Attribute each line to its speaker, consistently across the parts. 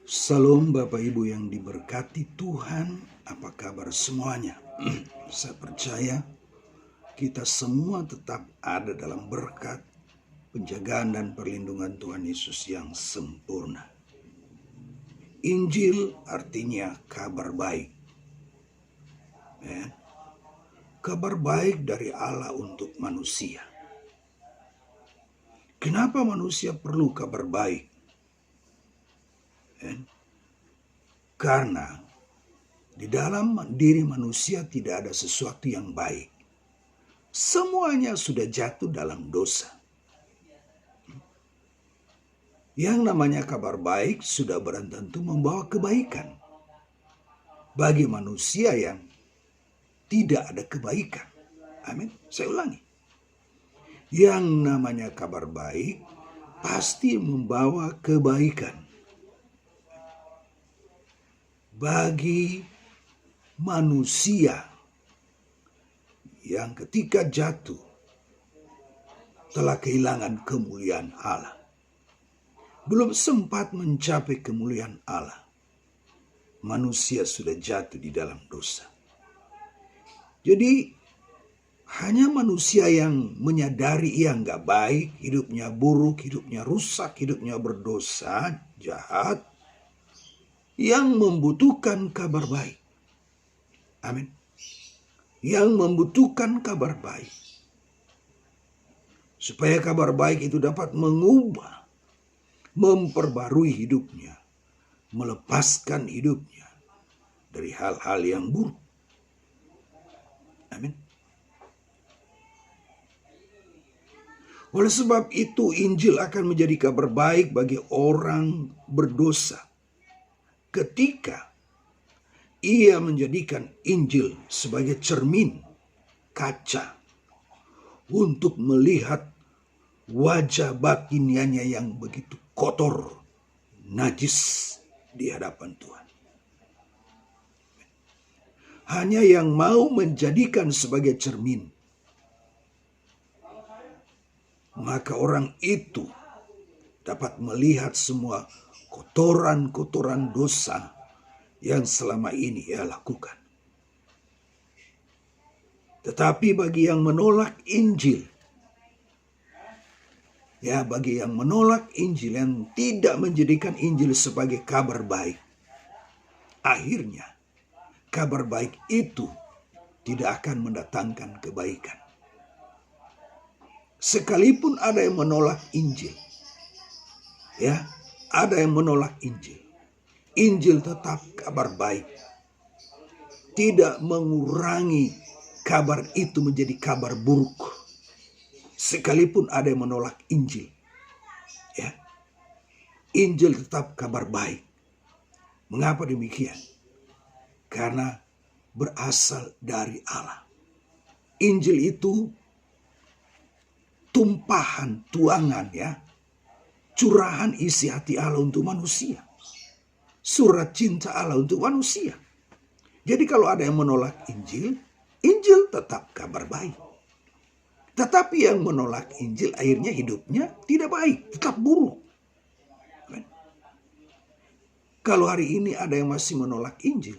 Speaker 1: Salam Bapak Ibu yang diberkati Tuhan, apa kabar semuanya? Saya percaya kita semua tetap ada dalam berkat, penjagaan dan perlindungan Tuhan Yesus yang sempurna. Injil artinya kabar baik. Kabar baik dari Allah untuk manusia. Kenapa manusia perlu kabar baik? Karena di dalam diri manusia tidak ada sesuatu yang baik. Semuanya sudah jatuh dalam dosa. Yang namanya kabar baik sudah barang tentu membawa kebaikan bagi manusia yang tidak ada kebaikan. Amin. Saya ulangi. Yang namanya kabar baik pasti membawa kebaikan bagi manusia yang ketika jatuh telah kehilangan kemuliaan Allah. Belum sempat mencapai kemuliaan Allah, manusia sudah jatuh di dalam dosa. Jadi hanya manusia yang menyadari ia nggak baik, hidupnya buruk, hidupnya rusak, hidupnya berdosa, jahat, yang membutuhkan kabar baik. Amin. Yang membutuhkan kabar baik. Supaya kabar baik itu dapat mengubah, memperbarui hidupnya, melepaskan hidupnya dari hal-hal yang buruk. Amin. Oleh sebab itu Injil akan menjadi kabar baik bagi orang berdosa. Ketika ia menjadikan Injil sebagai cermin, kaca, untuk melihat wajah batiniannya yang begitu kotor, najis di hadapan Tuhan. Hanya yang mau menjadikan sebagai cermin, maka orang itu dapat melihat semua kotoran-kotoran dosa yang selama ini ia lakukan. Tetapi bagi yang menolak Injil, bagi yang menolak Injil, yang tidak menjadikan Injil sebagai kabar baik, akhirnya kabar baik itu tidak akan mendatangkan kebaikan. Sekalipun ada yang menolak Injil, ada yang menolak Injil. Injil tetap kabar baik. Tidak mengurangi kabar itu menjadi kabar buruk. Sekalipun ada yang menolak Injil. Injil tetap kabar baik. Mengapa demikian? Karena berasal dari Allah. Injil itu tumpahan, tuangan curahan isi hati Allah untuk manusia. Surat cinta Allah untuk manusia. Jadi kalau ada yang menolak Injil, Injil tetap kabar baik. Tetapi yang menolak Injil akhirnya hidupnya tidak baik, tetap buruk. Kalau hari ini ada yang masih menolak Injil,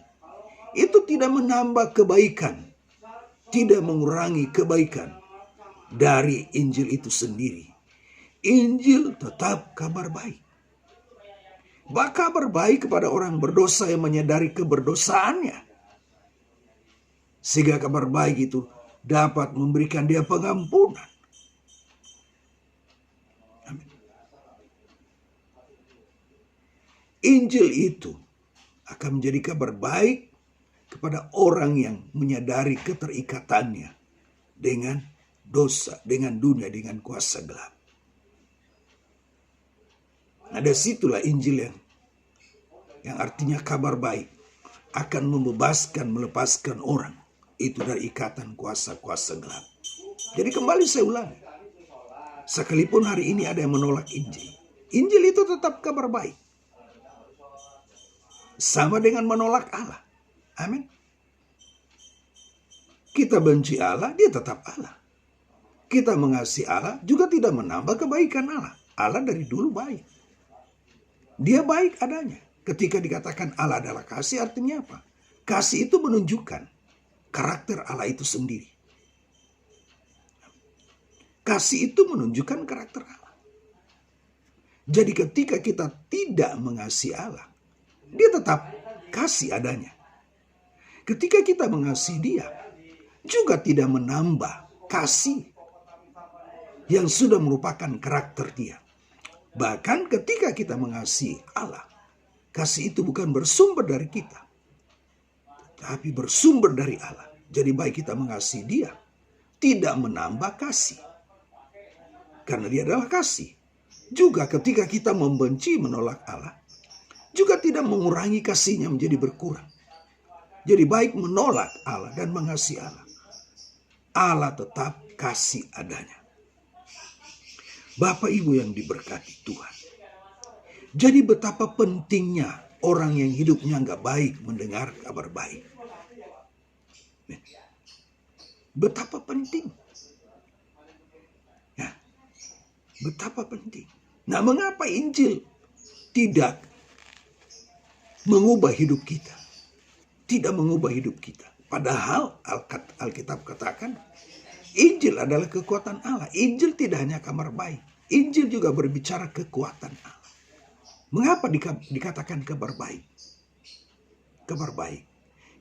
Speaker 1: itu tidak menambah kebaikan, tidak mengurangi kebaikan dari Injil itu sendiri. Injil tetap kabar baik. Kabar baik kepada orang berdosa yang menyadari keberdosaannya. Sehingga kabar baik itu dapat memberikan dia pengampunan. Amin. Injil itu akan menjadi kabar baik kepada orang yang menyadari keterikatannya dengan dosa, dengan dunia, dengan kuasa gelap. Ada situlah Injil yang artinya kabar baik akan membebaskan, melepaskan orang itu dari ikatan kuasa-kuasa gelap. Jadi kembali saya ulangi, sekalipun hari ini ada yang menolak Injil, Injil itu tetap kabar baik. Sama dengan menolak Allah. Amin. Kita benci Allah, dia tetap Allah. Kita mengasihi Allah juga tidak menambah kebaikan Allah. Allah dari dulu baik. Dia baik adanya. Ketika dikatakan Allah adalah kasih, artinya apa? Kasih itu menunjukkan karakter Allah itu sendiri. Kasih itu menunjukkan karakter Allah. Jadi ketika kita tidak mengasihi Allah, dia tetap kasih adanya. Ketika kita mengasihi dia, juga tidak menambah kasih yang sudah merupakan karakter dia. Bahkan ketika kita mengasihi Allah, kasih itu bukan bersumber dari kita, tapi bersumber dari Allah. Jadi baik kita mengasihi dia, tidak menambah kasih. Karena dia adalah kasih. Juga ketika kita membenci, menolak Allah, juga tidak mengurangi kasihnya menjadi berkurang. Jadi baik menolak Allah dan mengasihi Allah, Allah tetap kasih adanya. Bapak Ibu yang diberkati Tuhan. Jadi betapa pentingnya orang yang hidupnya nggak baik mendengar kabar baik. Betapa penting. Ya, betapa penting. Nah, mengapa Injil tidak mengubah hidup kita? Tidak mengubah hidup kita. Padahal Alkitab katakan Injil adalah kekuatan Allah. Injil tidak hanya kabar baik. Injil juga berbicara kekuatan Allah. Mengapa dikatakan kabar baik? Kabar baik.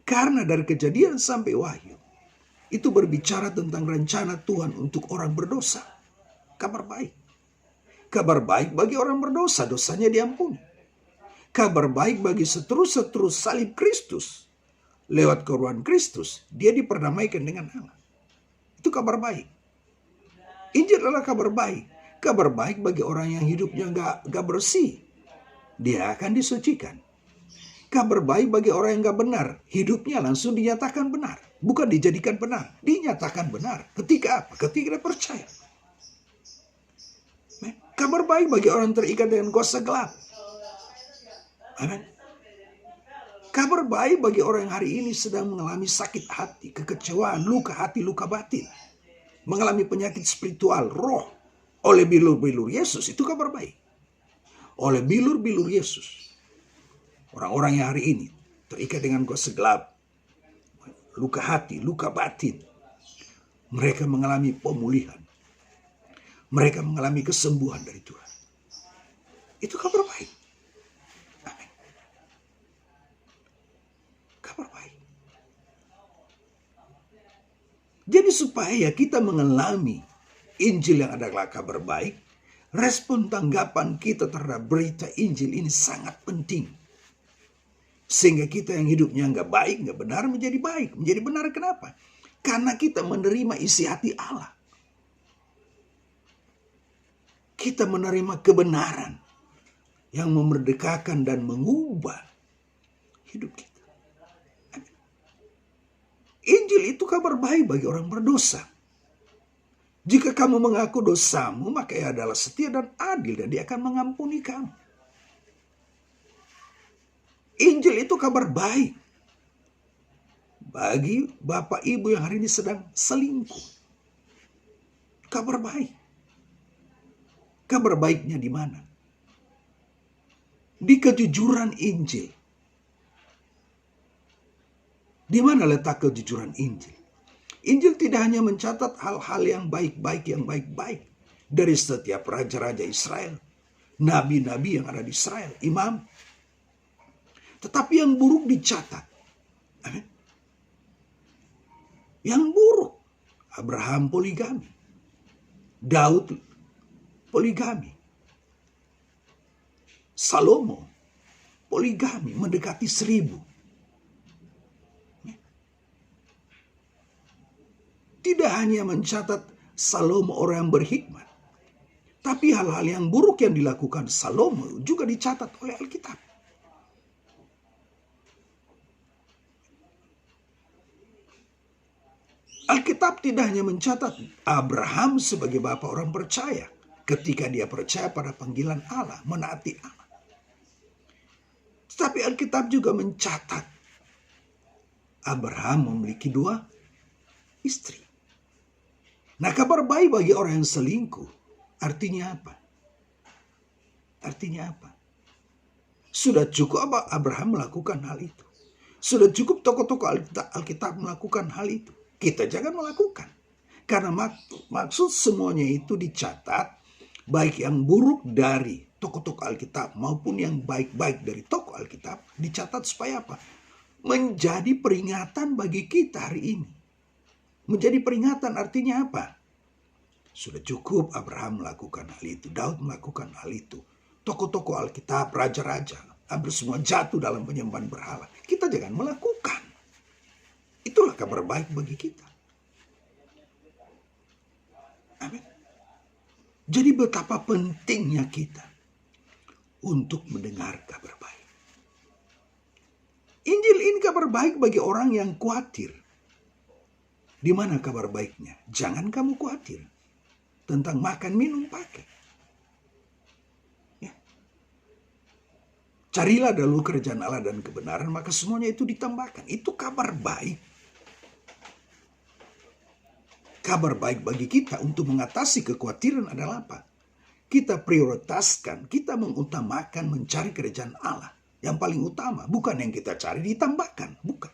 Speaker 1: Karena dari Kejadian sampai Wahyu, itu berbicara tentang rencana Tuhan untuk orang berdosa. Kabar baik. Kabar baik bagi orang berdosa, dosanya diampuni. Kabar baik bagi seterus-seterus salib Kristus. Lewat korban Kristus, dia diperdamaikan dengan Allah. Itu kabar baik. Injil adalah kabar baik. Kabar baik bagi orang yang hidupnya gak bersih. Dia akan disucikan. Kabar baik bagi orang yang gak benar. Hidupnya langsung dinyatakan benar. Bukan dijadikan benar. Dinyatakan benar. Ketika apa? Ketika dia percaya. Kabar baik bagi orang terikat dengan kuasa gelap. Amin. Kabar baik bagi orang yang hari ini sedang mengalami sakit hati, kekecewaan, luka hati, luka batin. Mengalami penyakit spiritual, roh. Oleh bilur-bilur Yesus, itu kabar baik. Oleh bilur-bilur Yesus. Orang-orang yang hari ini terikat dengan kuasa gelap, luka hati, luka batin. Mereka mengalami pemulihan. Mereka mengalami kesembuhan dari Tuhan. Itu kabar baik. Amin. Kabar baik. Jadi supaya kita mengalami Injil yang adalah kabar baik, respon tanggapan kita terhadap berita Injil ini sangat penting. Sehingga kita yang hidupnya nggak baik, nggak benar menjadi baik. Menjadi benar kenapa? Karena kita menerima isi hati Allah. Kita menerima kebenaran yang memerdekakan dan mengubah hidup kita. Injil itu kabar baik bagi orang berdosa. Jika kamu mengaku dosamu, maka ia adalah setia dan adil dan dia akan mengampuni kamu. Injil itu kabar baik bagi Bapak Ibu yang hari ini sedang selingkuh. Kabar baik. Kabar baiknya di mana? Di kejujuran Injil. Di mana letak kejujuran Injil? Injil tidak hanya mencatat hal-hal yang baik-baik dari setiap raja-raja Israel, nabi-nabi yang ada di Israel, imam. Tetapi yang buruk dicatat. Amin. Yang buruk, Abraham poligami, Daud poligami, Salomo poligami mendekati 1000. Tidak hanya mencatat Salomo orang yang berhikmat, tapi hal-hal yang buruk yang dilakukan Salomo juga dicatat oleh Alkitab. Alkitab tidak hanya mencatat Abraham sebagai bapa orang percaya ketika dia percaya pada panggilan Allah, menaati Allah. Tetapi Alkitab juga mencatat Abraham memiliki 2 istri. Nah, kabar baik bagi orang yang selingkuh artinya apa? Artinya apa? Sudah cukup Abraham melakukan hal itu. Sudah cukup tokoh-tokoh Alkitab melakukan hal itu. Kita jangan melakukan. Karena maksud semuanya itu dicatat, baik yang buruk dari tokoh-tokoh Alkitab maupun yang baik-baik dari tokoh Alkitab, dicatat supaya apa? Menjadi peringatan bagi kita hari ini. Menjadi peringatan artinya apa? Sudah cukup Abraham melakukan hal itu, Daud melakukan hal itu. Tokoh-tokoh Alkitab, raja-raja, hampir semua jatuh dalam penyembahan berhala. Kita jangan melakukan. Itulah kabar baik bagi kita. Amin. Jadi betapa pentingnya kita untuk mendengar kabar baik. Injil ini kabar baik bagi orang yang khawatir. Di mana kabar baiknya? Jangan kamu khawatir tentang makan, minum, pakai. Ya. Carilah dahulu kerajaan Allah dan kebenaran, maka semuanya itu ditambahkan. Itu kabar baik. Kabar baik bagi kita untuk mengatasi kekhawatiran adalah apa? Kita prioritaskan, kita mengutamakan mencari kerajaan Allah. Yang paling utama, bukan yang kita cari ditambahkan, bukan.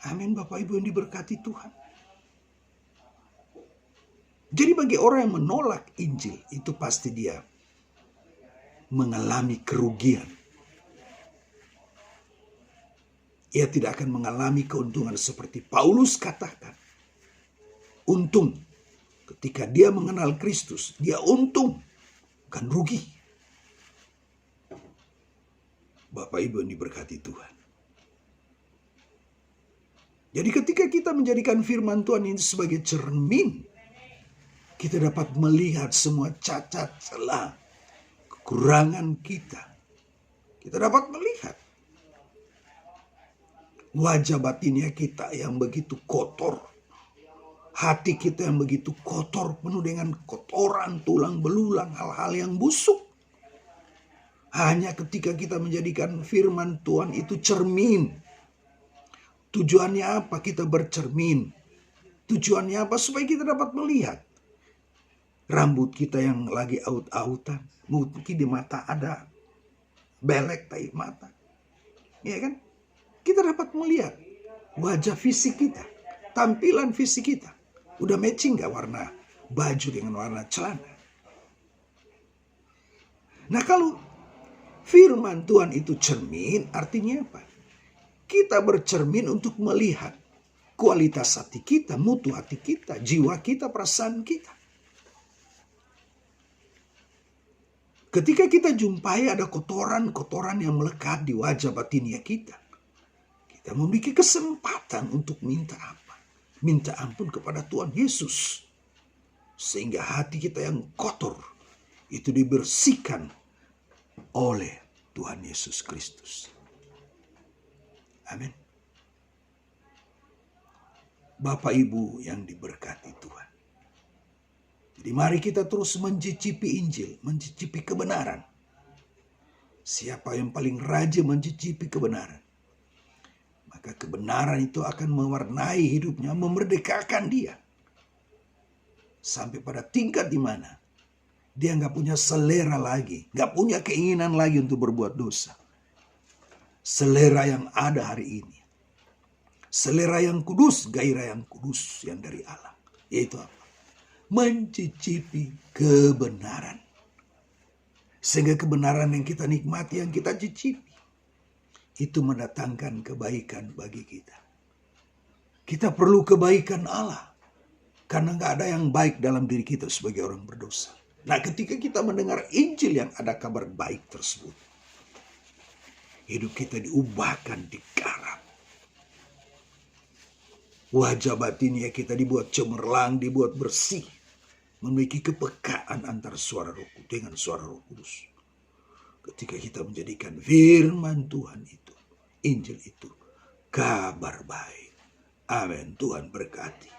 Speaker 1: Amin, Bapak Ibu yang diberkati Tuhan. Jadi bagi orang yang menolak Injil, itu pasti dia mengalami kerugian. Ia tidak akan mengalami keuntungan seperti Paulus katakan. Untung ketika dia mengenal Kristus, dia untung, bukan rugi. Bapak Ibu yang diberkati Tuhan. Jadi ketika kita menjadikan firman Tuhan ini sebagai cermin, kita dapat melihat semua cacat celah, kekurangan kita. Kita dapat melihat wajah batinnya kita yang begitu kotor. Hati kita yang begitu kotor, penuh dengan kotoran, tulang belulang, hal-hal yang busuk. Hanya ketika kita menjadikan firman Tuhan itu cermin. Tujuannya apa kita bercermin? Tujuannya apa? Supaya kita dapat melihat. Rambut kita yang lagi aut-autan. Mungkin di mata ada belek tai mata. Ya kan? Kita dapat melihat wajah fisik kita. Tampilan fisik kita. Udah matching gak warna baju dengan warna celana? Nah kalau firman Tuhan itu cermin, artinya apa? Kita bercermin untuk melihat kualitas hati kita, mutu hati kita, jiwa kita, perasaan kita. Ketika kita jumpai ada kotoran-kotoran yang melekat di wajah batinia kita, kita memiliki kesempatan untuk minta apa? Minta ampun kepada Tuhan Yesus. Sehingga hati kita yang kotor itu dibersihkan oleh Tuhan Yesus Kristus. Amin. Bapak Ibu yang diberkati Tuhan. Jadi mari kita terus mencicipi Injil, mencicipi kebenaran. Siapa yang paling rajin mencicipi kebenaran, maka kebenaran itu akan mewarnai hidupnya, memerdekakan dia. Sampai pada tingkat di mana dia nggak punya selera lagi, nggak punya keinginan lagi untuk berbuat dosa. Selera yang ada hari ini, selera yang kudus, gairah yang kudus yang dari Allah, yaitu apa? Mencicipi kebenaran. Sehingga kebenaran yang kita nikmati, yang kita cicipi, itu mendatangkan kebaikan bagi kita. Kita perlu kebaikan Allah, karena gak ada yang baik dalam diri kita sebagai orang berdosa. Nah ketika kita mendengar Injil yang ada kabar baik tersebut, hidup kita diubahkan, digarap. Wajah batinnya kita dibuat cemerlang, dibuat bersih. Memiliki kepekaan antara suara Roh dengan suara Roh Kudus. Ketika kita menjadikan firman Tuhan itu, Injil itu, kabar baik. Amin. Tuhan berkati.